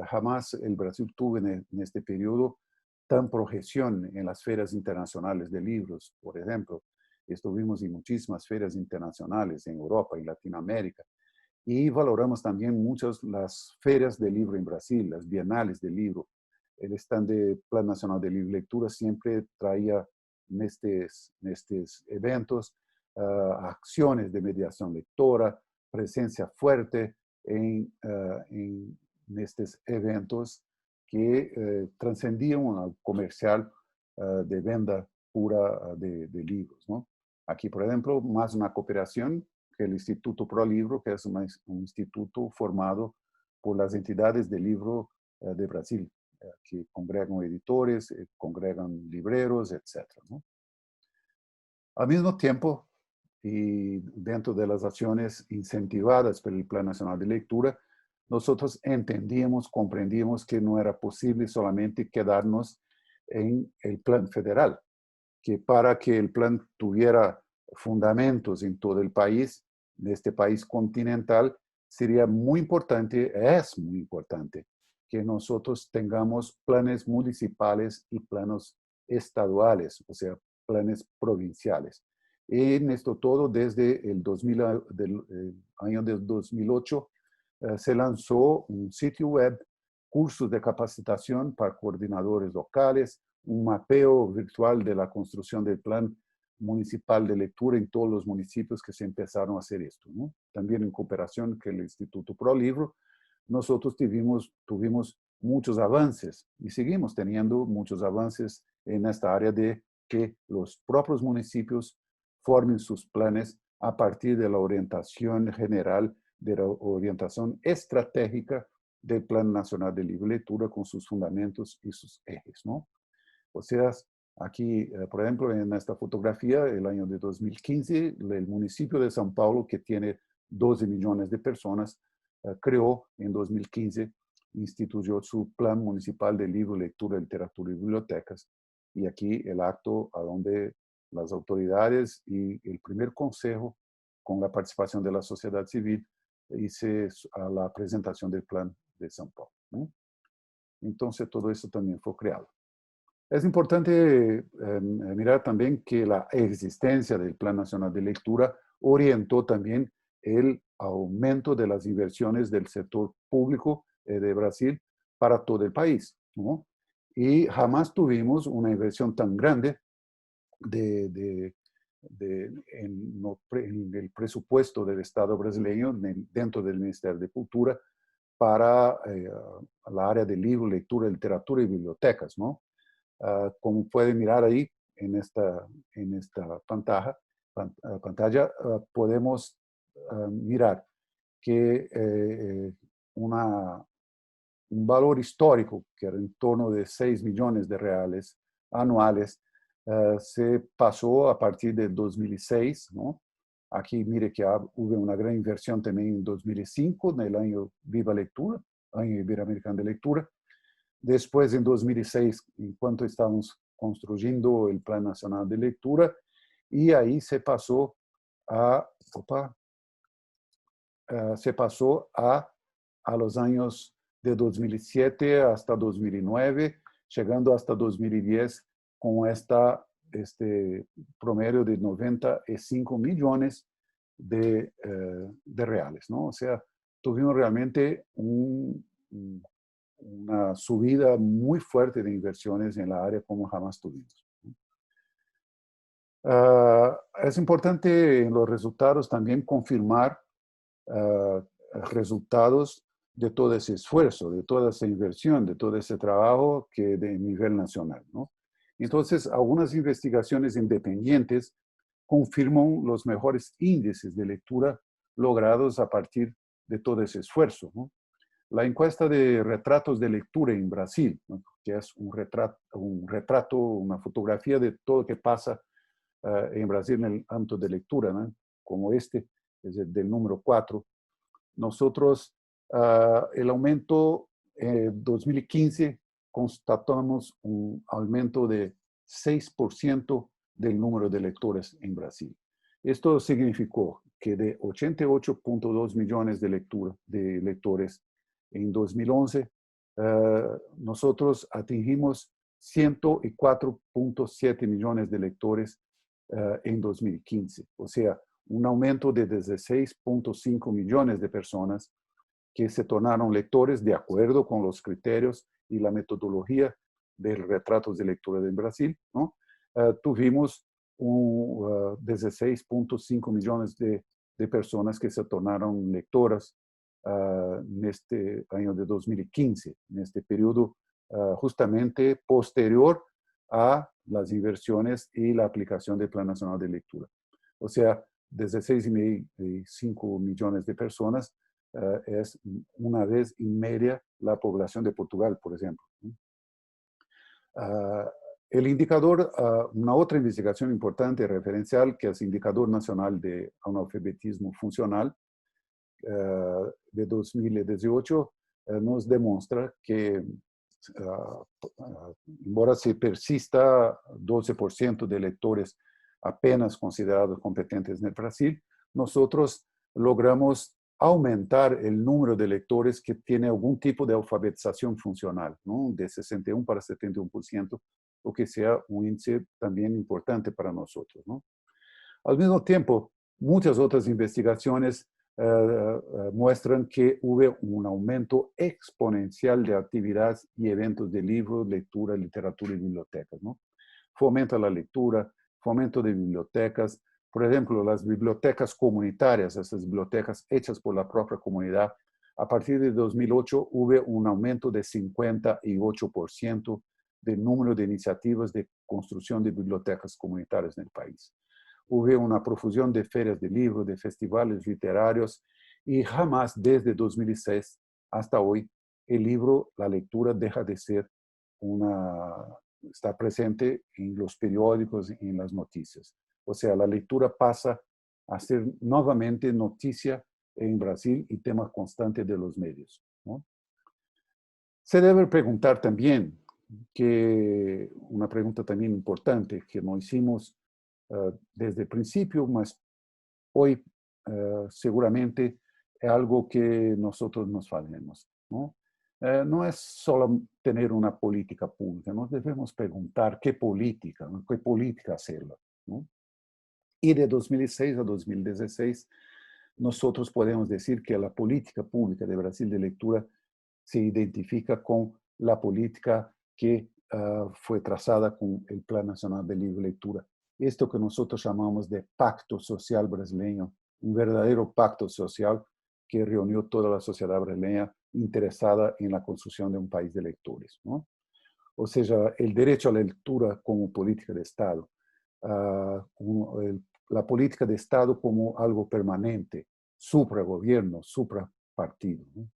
Jamás el Brasil tuvo en este periodo tan proyección en las ferias internacionales de libros, por ejemplo. Estuvimos en muchísimas ferias internacionales en Europa y Latinoamérica. Y valoramos también muchas las ferias de libro en Brasil, las bienales de libro. El stand de Plan Nacional de Libro y Lectura siempre traía en estos eventos acciones de mediación lectora, presencia fuerte en estos eventos que trascendían al comercial de venta pura de libros, ¿no? Aquí, por ejemplo, más una cooperación que el Instituto Pro Libro, que es un instituto formado por las entidades de libro de Brasil, que congregan editores, congregan libreros, etc., ¿no? Al mismo tiempo, y dentro de las acciones incentivadas por el Plan Nacional de Lectura, nosotros entendíamos, comprendíamos que no era posible solamente quedarnos en el plan federal, que para que el plan tuviera fundamentos en todo el país, en este país continental, sería muy importante, es muy importante, que nosotros tengamos planes municipales y planos estaduales, o sea, planes provinciales. En esto todo, desde el, 2000, del año de 2008, se lanzó un sitio web, cursos de capacitación para coordinadores locales, un mapeo virtual de la construcción del plan municipal de lectura en todos los municipios que se empezaron a hacer esto, ¿no? También en cooperación con el Instituto Pro Libro, nosotros tuvimos muchos avances y seguimos teniendo muchos avances en esta área de que los propios municipios formen sus planes a partir de la orientación general, de la orientación estratégica del Plan Nacional de Libro y Lectura con sus fundamentos y sus ejes, ¿no? O sea, aquí, por ejemplo, en esta fotografía, el año de 2015, el municipio de São Paulo, que tiene 12 millones de personas, creó en 2015, instituyó su Plan Municipal de Libro, Lectura, Literatura y Bibliotecas. Y aquí el acto a donde las autoridades y el primer consejo, con la participación de la sociedad civil, hice a la presentación del Plan de São Paulo, ¿no? Entonces, todo eso también fue creado. Es importante mirar también que la existencia del Plan Nacional de Lectura orientó también el aumento de las inversiones del sector público de Brasil para todo el país, ¿no? Y jamás tuvimos una inversión tan grande en el presupuesto del Estado brasileño dentro del Ministerio de Cultura para la área de libro, lectura, literatura y bibliotecas, ¿no? Como pueden mirar ahí en esta pantalla, podemos mirar que un valor histórico, que era en torno de 6 millones de reales anuales, se pasó a partir de 2006, ¿no? Aquí mire que hubo una gran inversión también en 2005, en el año Viva Lectura, año Iberoamericano de Lectura. Después, en 2006, en cuanto estábamos construyendo el Plan Nacional de Lectura, y ahí se pasó a los años de 2007 hasta 2009, llegando hasta 2010 con este promedio de 95 millones de reales, ¿no? O sea, tuvimos realmente una subida muy fuerte de inversiones en la área como jamás tuvimos. Es importante en los resultados también confirmar resultados de todo ese esfuerzo, de toda esa inversión, de todo ese trabajo que de nivel nacional, ¿no? Entonces, algunas investigaciones independientes confirman los mejores índices de lectura logrados a partir de todo ese esfuerzo, ¿no? La encuesta de retratos de lectura en Brasil, ¿no? Que es un retrato, una fotografía de todo lo que pasa en Brasil en el ámbito de lectura, ¿no? Como este, es el del número 4. Nosotros, el aumento en 2015, constatamos un aumento de 6% del número de lectores en Brasil. Esto significó que de 88.2 millones de lectores en 2011, nosotros atingimos 104.7 millones de lectores en 2015. O sea, un aumento de 16.5 millones de personas que se tornaron lectores de acuerdo con los criterios y la metodología de retratos de lectura de Brasil, ¿no? Tuvimos 16.5 millones de personas que se tornaron lectoras en este año de 2015, en este periodo justamente posterior a las inversiones y la aplicación del Plan Nacional de Lectura. O sea, 16,5 millones de personas es una vez y media la población de Portugal, por ejemplo. El indicador, una otra investigación importante referencial, que es el Indicador Nacional de Analfabetismo Funcional de 2018, nos demuestra que, embora se persista 12% de lectores apenas considerados competentes en el Brasil, nosotros logramos aumentar el número de lectores que tiene algún tipo de alfabetización funcional, ¿no? De 61 para 71%, lo que sea un índice también importante para nosotros, ¿no? Al mismo tiempo, muchas otras investigaciones muestran que hubo un aumento exponencial de actividades y eventos de libros, lectura, literatura y bibliotecas, ¿no? Fomenta la lectura, fomento de bibliotecas, por ejemplo, las bibliotecas comunitarias, esas bibliotecas hechas por la propia comunidad. A partir de 2008 hubo un aumento de 58% del número de iniciativas de construcción de bibliotecas comunitarias en el país. Hubo una profusión de ferias de libros, de festivales literarios, y jamás desde 2006 hasta hoy el libro, la lectura deja de ser está presente en los periódicos, en las noticias. O sea, la lectura pasa a ser nuevamente noticia en Brasil y tema constante de los medios, ¿no? Se debe preguntar también, que una pregunta también importante que no hicimos desde el principio, mas hoy seguramente es algo que nosotros nos fallemos, ¿no? No es solo tener una política pública, nos debemos preguntar qué política hacerla, ¿no? Y de 2006 a 2016, nosotros podemos decir que la política pública de Brasil de lectura se identifica con la política que fue trazada con el Plan Nacional de Libre Lectura. Esto que nosotros llamamos de Pacto Social Brasileño, un verdadero pacto social que reunió toda la sociedad brasileña interesada en la construcción de un país de lectores, ¿no? O sea, el derecho a la lectura como política de Estado, la política de Estado como algo permanente, supragobierno, suprapartido, ¿no?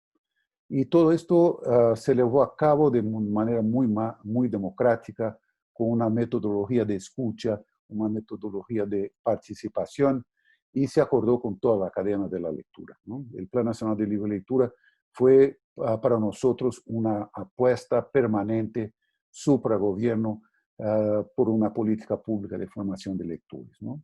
Y todo esto se llevó a cabo de manera muy democrática, con una metodología de escucha, una metodología de participación, y se acordó con toda la cadena de la lectura, ¿no? El Plan Nacional de Libre Lectura fue para nosotros una apuesta permanente, supragobierno, por una política pública de formación de lectores, ¿no?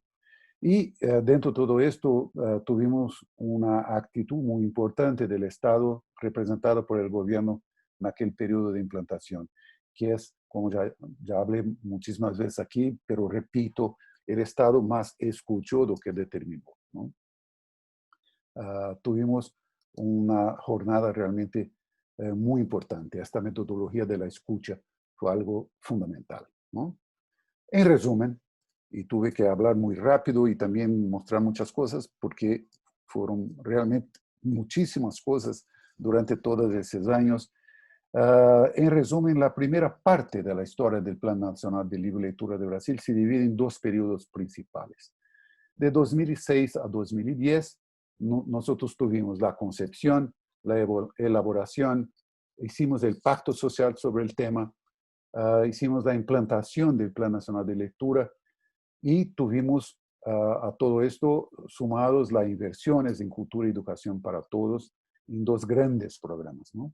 Y dentro de todo esto tuvimos una actitud muy importante del Estado representada por el gobierno en aquel periodo de implantación, que es, como ya hablé muchísimas veces aquí, pero repito, el Estado más escuchó lo que determinó, ¿no? Tuvimos una jornada realmente muy importante. Esta metodología de la escucha fue algo fundamental, ¿no? En resumen, y tuve que hablar muy rápido y también mostrar muchas cosas porque fueron realmente muchísimas cosas durante todos esos años. En resumen, la primera parte de la historia del Plan Nacional de Libre Lectura de Brasil se divide en dos periodos principales. De 2006 a 2010, nosotros tuvimos la concepción, la elaboración, hicimos el pacto social sobre el tema, hicimos la implantación del Plan Nacional de Lectura y tuvimos a todo esto sumados las inversiones en cultura y educación para todos en dos grandes programas, ¿no?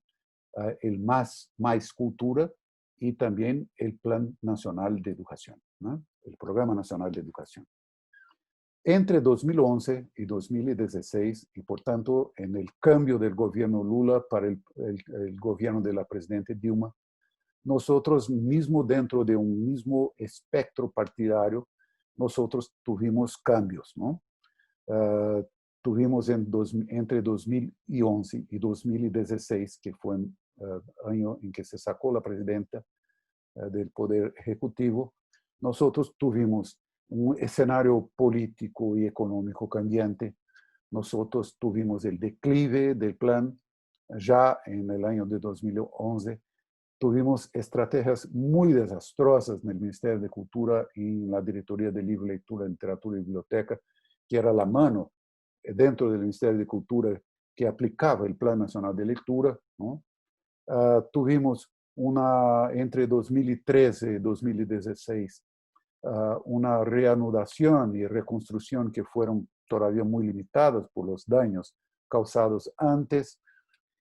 El Mais Cultura y también el Plan Nacional de Educación, ¿no? El Programa Nacional de Educación. Entre 2011 y 2016, y por tanto en el cambio del gobierno Lula para el gobierno de la presidenta Dilma, nosotros mismo dentro de un mismo espectro partidario, nosotros tuvimos cambios, ¿no? Tuvimos entre 2011 y 2016, que fue el año en que se sacó la presidenta del Poder Ejecutivo, nosotros tuvimos un escenario político y económico cambiante. Nosotros tuvimos el declive del plan ya en el año de 2011. Tuvimos estrategias muy desastrosas en el Ministerio de Cultura y en la Directoría de Libre Lectura, Literatura y Biblioteca, que era la mano dentro del Ministerio de Cultura que aplicaba el Plan Nacional de Lectura, ¿no? Tuvimos entre 2013 y 2016 una reanudación y reconstrucción que fueron todavía muy limitadas por los daños causados antes.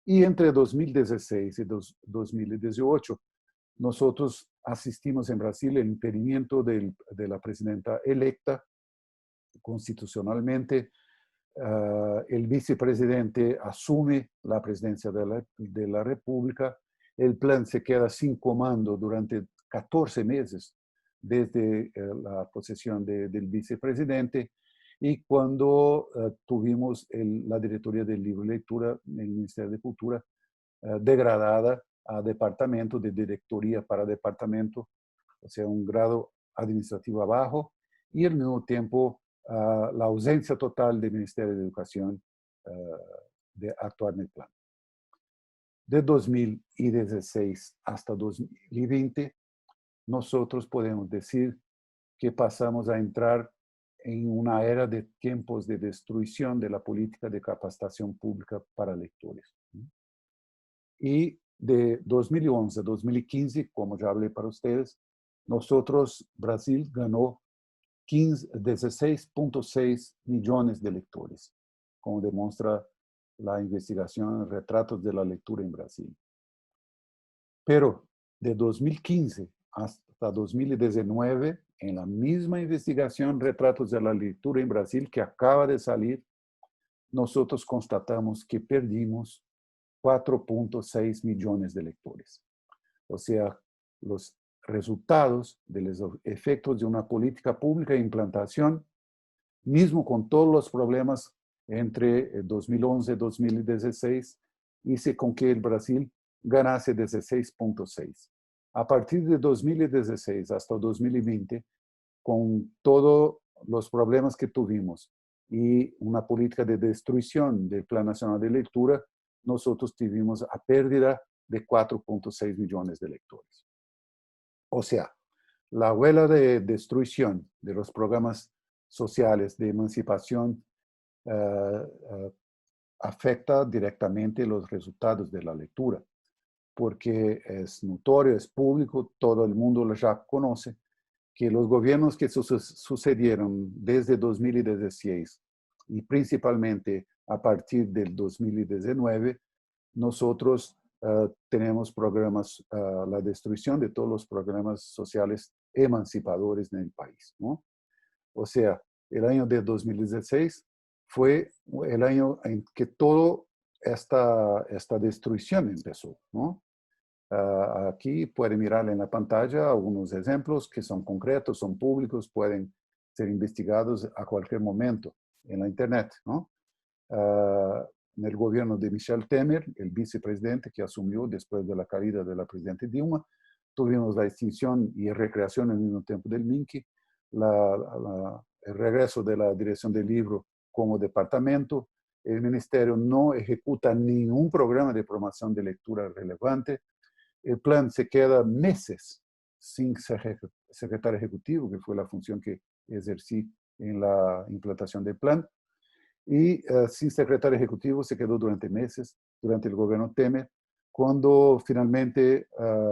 Y entre 2016 y 2018, nosotros asistimos en Brasil el impedimento de la presidenta electa constitucionalmente. El vicepresidente asume la presidencia de la República. El plan se queda sin comando durante 14 meses desde la posesión del vicepresidente. Y cuando tuvimos la Directoría de Libre Lectura en el Ministerio de Cultura degradada a departamento, de directoría para departamento, o sea, un grado administrativo abajo, y al mismo tiempo la ausencia total del Ministerio de Educación de actuar en el plan. De 2016 hasta 2020, nosotros podemos decir que pasamos a entrar en una era de tiempos de destrucción de la política de capacitación pública para lectores. Y de 2011 a 2015, como ya hablé para ustedes, nosotros, Brasil ganó 16.6 millones de lectores, como demuestra la investigación Retratos de la Lectura en Brasil. Pero de 2015 hasta 2019, en la misma investigación Retratos de la Lectura en Brasil, que acaba de salir, nosotros constatamos que perdimos 4.6 millones de lectores. O sea, los resultados de los efectos de una política pública de implantación, mismo con todos los problemas entre 2011 y 2016, hizo con que el Brasil ganase 16.6. A partir de 2016 hasta 2020, con todos los problemas que tuvimos y una política de destrucción del Plan Nacional de Lectura, nosotros tuvimos a pérdida de 4.6 millones de lectores. O sea, la huella de destrucción de los programas sociales de emancipación afecta directamente los resultados de la lectura, porque es notorio, es público, todo el mundo ya conoce que los gobiernos que sucedieron desde 2016 y principalmente a partir del 2019, nosotros tenemos programas, la destrucción de todos los programas sociales emancipadores en el país, ¿no? O sea, el año de 2016 fue el año en que toda esta destrucción empezó, ¿no? Aquí pueden mirar en la pantalla algunos ejemplos que son concretos, son públicos, pueden ser investigados a cualquier momento en la internet, ¿no? En el gobierno de Michel Temer, el vicepresidente que asumió después de la caída de la presidenta Dilma, tuvimos la extinción y recreación al mismo tiempo del MINCI, el regreso de la dirección del libro como departamento. El ministerio no ejecuta ningún programa de promoción de lectura relevante. El plan se queda meses sin secretario ejecutivo, que fue la función que ejercí en la implantación del plan. Y sin secretario ejecutivo se quedó durante meses, durante el gobierno Temer, cuando finalmente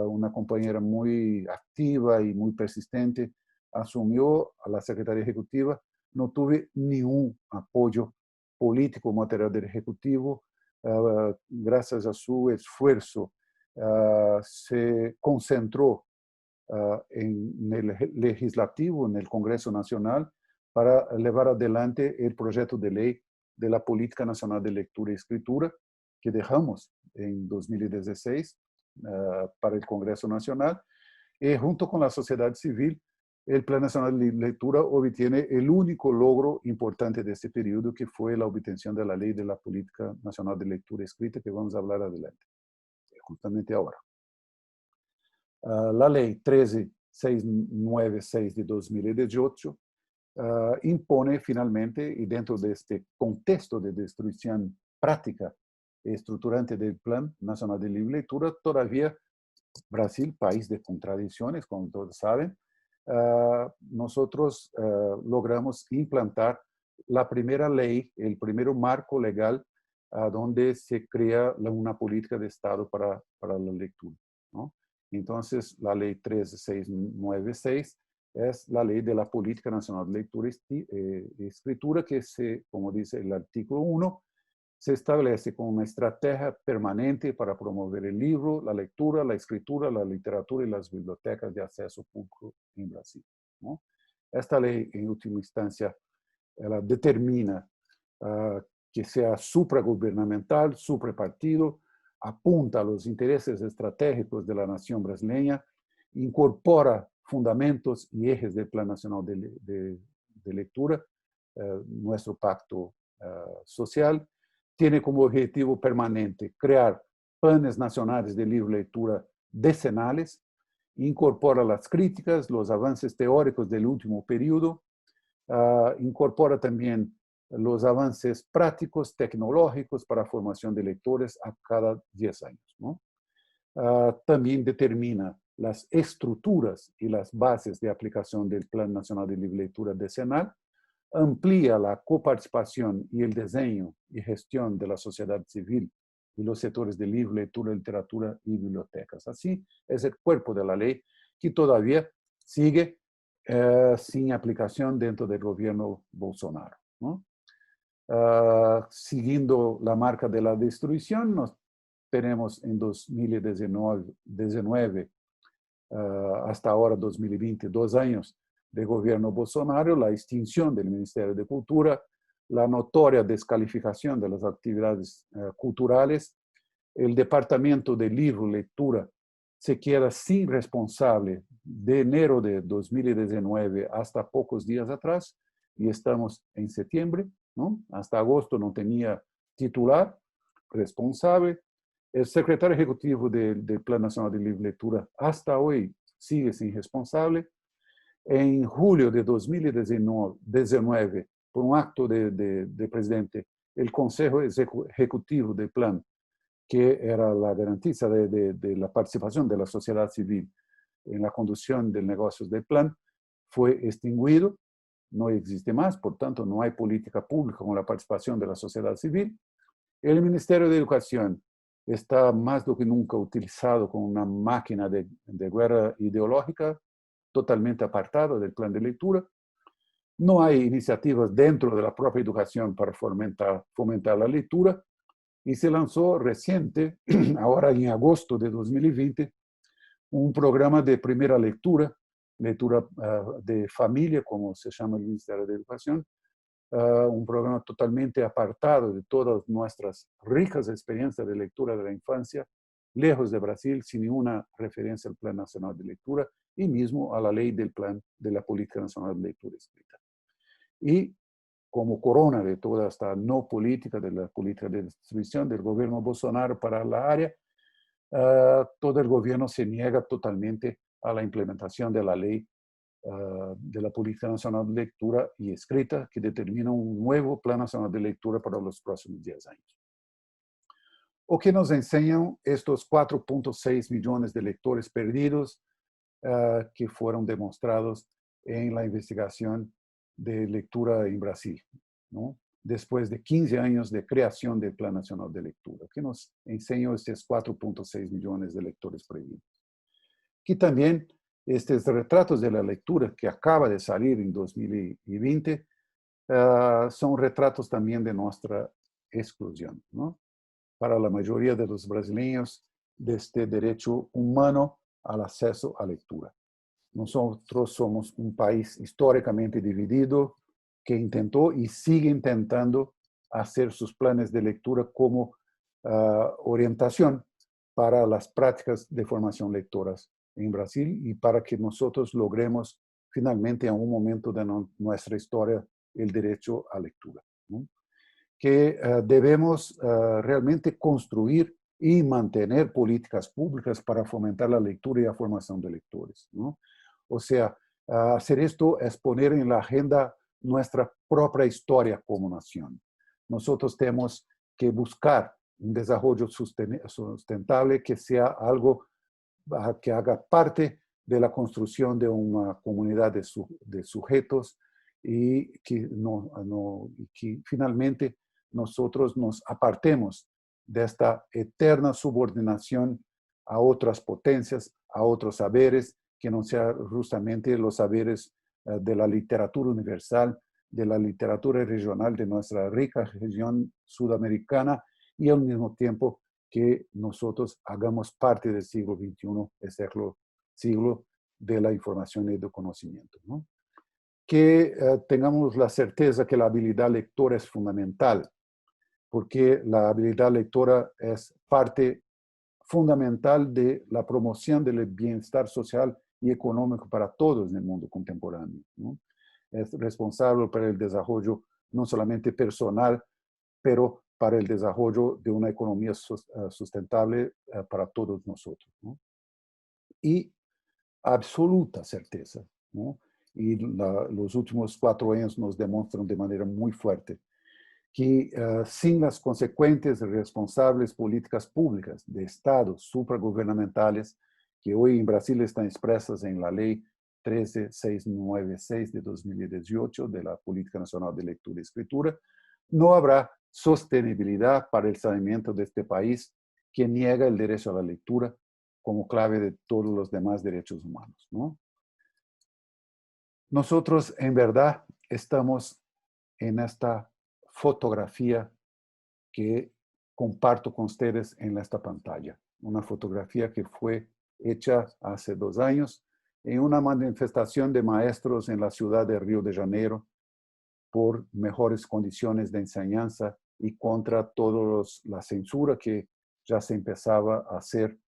una compañera muy activa y muy persistente asumió a la secretaria ejecutiva. No tuve ningún apoyo político material del ejecutivo. Gracias a su esfuerzo, se concentró en el legislativo, en el Congreso Nacional, para llevar adelante el proyecto de ley de la Política Nacional de Lectura y Escritura que dejamos en 2016 para el Congreso Nacional. Y junto con la sociedad civil, el Plan Nacional de Lectura obtiene el único logro importante de este periodo, que fue la obtención de la ley de la Política Nacional de Lectura y Escrita, que vamos a hablar adelante, justamente ahora. La ley 13696 de 2018 impone finalmente, y dentro de este contexto de destrucción práctica y estructurante del Plan Nacional de Lectura, todavía Brasil, país de contradicciones, como todos saben, nosotros logramos implantar la primera ley, el primer marco legal donde se crea una política de Estado para la lectura, ¿no? Entonces, la ley 13696 es la ley de la Política Nacional de Lectura y Escritura, que se, como dice el artículo 1, se establece como una estrategia permanente para promover el libro, la lectura, la escritura, la literatura y las bibliotecas de acceso público en Brasil, ¿no? Esta ley, en última instancia, determina que sea supragubernamental, suprapartido, apunta a los intereses estratégicos de la nación brasileña, incorpora fundamentos y ejes del Plan Nacional de Lectura, nuestro pacto social, tiene como objetivo permanente crear planes nacionales de libro y lectura decenales, incorpora las críticas, los avances teóricos del último periodo, incorpora también los avances prácticos, tecnológicos para formación de lectores a cada 10 años, ¿no? También determina las estructuras y las bases de aplicación del Plan Nacional de Libro y Lectura Decenal, amplía la coparticipación y el diseño y gestión de la sociedad civil y los sectores de libro, lectura, literatura y bibliotecas. Así es el cuerpo de la ley, que todavía sigue sin aplicación dentro del gobierno Bolsonaro, ¿no? Siguiendo la marca de la destrucción, nos tenemos en 2019 hasta ahora 2020, 2 años de gobierno Bolsonaro, la extinción del Ministerio de Cultura, la notoria descalificación de las actividades culturales, el Departamento de Libro y Lectura se queda sin responsable de enero de 2019 hasta pocos días atrás, y estamos en septiembre, ¿no? Hasta agosto no tenía titular responsable. El secretario ejecutivo del Plan Nacional de Libro y Lectura hasta hoy sigue sin responsable. En julio de 2019, por un acto de presidente, el Consejo Ejecutivo del Plan, que era la garantía de la participación de la sociedad civil en la conducción de negocios del plan, fue extinguido, no existe más, por tanto no hay política pública con la participación de la sociedad civil. El Ministerio de Educación está más do que nunca utilizado como una máquina de guerra ideológica, totalmente apartado del plan de lectura. No hay iniciativas dentro de la propia educación para fomentar la lectura, y se lanzó reciente, ahora en agosto de 2020, un programa de primera lectura de familia, como se llama el Ministerio de Educación, un programa totalmente apartado de todas nuestras ricas experiencias de lectura de la infancia, lejos de Brasil, sin ninguna referencia al Plan Nacional de Lectura y mismo a la ley del Plan de la Política Nacional de Lectura Escrita. Y como corona de toda esta no política, de la política de distribución del gobierno Bolsonaro para la área, todo el gobierno se niega totalmente a la implementación de la ley de la Política Nacional de Lectura y Escrita, que determina un nuevo Plan Nacional de Lectura para los próximos 10 años. O que nos enseñan estos 4.6 millones de lectores perdidos que fueron demostrados en la investigación de lectura en Brasil, ¿no? Después de 15 años de creación del Plan Nacional de Lectura, que nos enseñó estos 4.6 millones de lectores perdidos. Que también estos retratos de la lectura que acaba de salir en 2020 son retratos también de nuestra exclusión, ¿no? Para la mayoría de los brasileños, de este derecho humano al acceso a lectura. Nosotros somos un país históricamente dividido que intentó y sigue intentando hacer sus planes de lectura como orientación para las prácticas de formación lectoras en Brasil y para que nosotros logremos finalmente en un momento de nuestra historia el derecho a lectura, ¿no? Que debemos realmente construir y mantener políticas públicas para fomentar la lectura y la formación de lectores, ¿no? O sea, hacer esto es poner en la agenda nuestra propia historia como nación. Nosotros tenemos que buscar un desarrollo sustentable que sea algo que haga parte de la construcción de una comunidad de sujetos y que finalmente nosotros nos apartemos de esta eterna subordinación a otras potencias, a otros saberes, que no sean justamente los saberes de la literatura universal, de la literatura regional de nuestra rica región sudamericana, y al mismo tiempo que nosotros hagamos parte del siglo XXI, el siglo de la información y del conocimiento, ¿no? Que tengamos la certeza que la habilidad lectora es fundamental, porque la habilidad lectora es parte fundamental de la promoción del bienestar social y económico para todos en el mundo contemporáneo, ¿no? Es responsable para el desarrollo no solamente personal, pero para el desarrollo de una economía sustentable para todos nosotros, ¿no? Y absoluta certeza, ¿no? Y los últimos 4 años nos demuestran de manera muy fuerte que sin las consecuentes y responsables políticas públicas de estados supragubernamentales que hoy en Brasil están expresas en la ley 13696 de 2018 de la Política Nacional de Lectura y Escritura, no habrá sostenibilidad para el saneamiento de este país, que niega el derecho a la lectura como clave de todos los demás derechos humanos, ¿no? Nosotros en verdad estamos en esta fotografía que comparto con ustedes en esta pantalla. Una fotografía que fue hecha hace 2 años en una manifestación de maestros en la ciudad de Río de Janeiro por mejores condiciones de enseñanza y contra toda la censura que ya se empezaba a hacer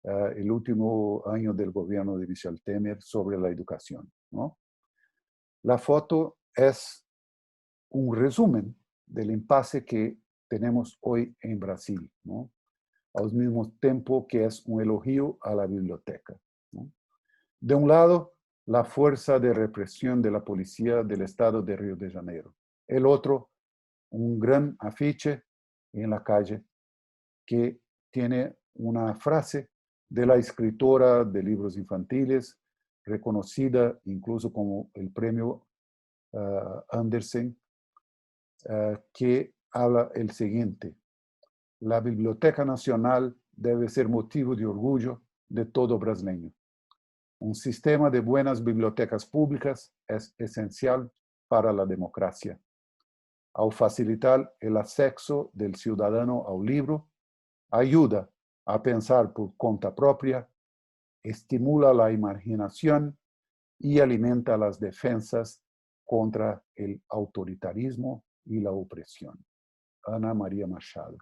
el último año del gobierno de Michel Temer sobre la educación, ¿no? La foto es un resumen del impasse que tenemos hoy en Brasil, ¿no? Al mismo tiempo que es un elogio a la biblioteca, ¿no? De un lado, la fuerza de represión de la policía del estado de Río de Janeiro. El otro, un gran afiche en la calle que tiene una frase de la escritora de libros infantiles, reconocida incluso como el premio Andersen, que habla el siguiente: la Biblioteca Nacional debe ser motivo de orgullo de todo brasileño. Un sistema de buenas bibliotecas públicas es esencial para la democracia. Al facilitar el acceso del ciudadano al libro, ayuda a pensar por cuenta propia, estimula la imaginación y alimenta las defensas contra el autoritarismo y la opresión. Ana María Machado.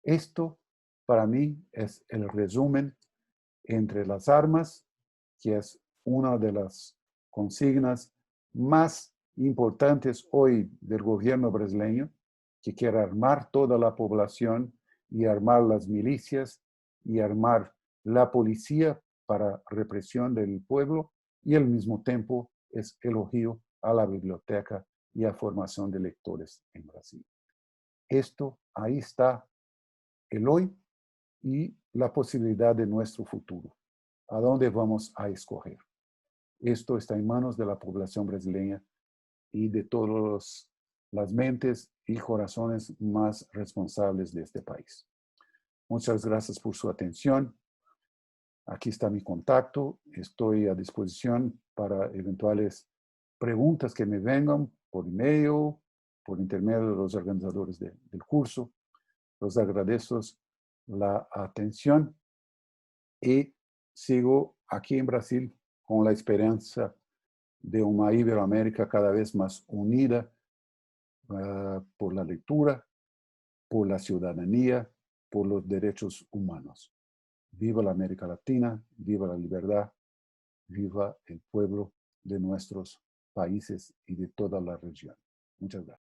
Esto, para mí, es el resumen entre las armas, que es una de las consignas más importantes hoy del gobierno brasileño, que quiere armar toda la población y armar las milicias y armar la policía para represión del pueblo, y al mismo tiempo es elogio a la biblioteca y a formación de lectores en Brasil. Esto, ahí está el hoy y la posibilidad de nuestro futuro. ¿A dónde vamos a escoger? Esto está en manos de la población brasileña y de todas las mentes y corazones más responsables de este país. Muchas gracias por su atención. Aquí está mi contacto. Estoy a disposición para eventuales preguntas que me vengan por email, por intermedio de los organizadores del curso. Los agradezco la atención y sigo aquí en Brasil con la esperanza de una Iberoamérica cada vez más unida por la lectura, por la ciudadanía, por los derechos humanos. Viva la América Latina, viva la libertad, viva el pueblo de nuestros países y de toda la región. Muchas gracias.